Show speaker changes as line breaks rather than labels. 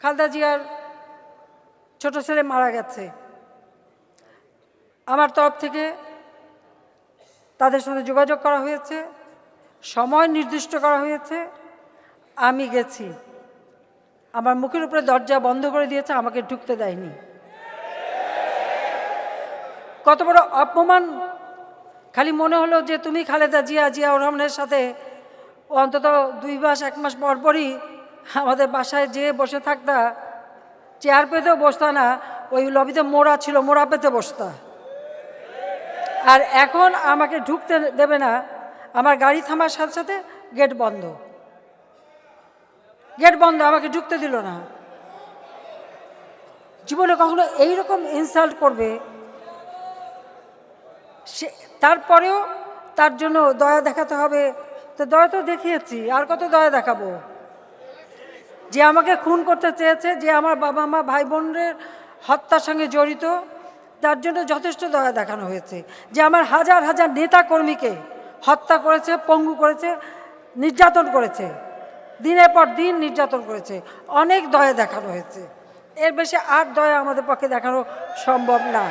খালেদা জিয়ার ছোট ছেলে মারা গেছে। আমার তরফ থেকে তাদের সাথে যোগাযোগ করা হয়েছে, সময় নির্দিষ্ট করা হয়েছে, আমি গেছি। আমার মুখের উপরে দরজা বন্ধ করে দিয়েছে, আমাকে ঢুকতে দেয়নি। কত বড় অপমান! খালি মনে হলো যে তুমি খালেদা জিয়াউর রহমানের সাথে অন্তত 2 মাস 1 মাস পরপরই আমাদের বাসায় যেয়ে বসে থাকতা, চেয়ার পেতেও বসতা না, ওই লবিতে মোড়া ছিল, মোড়া পেতে বসতা। আর এখন আমাকে ঢুকতে দেবে না, আমার গাড়ি থামার সাথে সাথে গেট বন্ধ, আমাকে ঢুকতে দিল না। জীবনে কখনো এইরকম ইনসাল্ট করবে? সে তারপরেও তার জন্য দয়া দেখাতে হবে। তো দয়া তো দেখিয়েছি, আর কত দয়া দেখাবো? যে আমাকে খুন করতে চেয়েছে, যে আমার বাবা মা ভাই বোনের হত্যার সঙ্গে জড়িত, তার জন্য যথেষ্ট দয়া দেখানো হয়েছে। যে আমার হাজার হাজার নেতা কর্মীকে হত্যা করেছে, পঙ্গু করেছে, নির্যাতন করেছে, দিনের পর দিন নির্যাতন করেছে, অনেক দয়া দেখানো হয়েছে। এর বেশি আর দয়া আমাদের পক্ষে দেখানো সম্ভব না।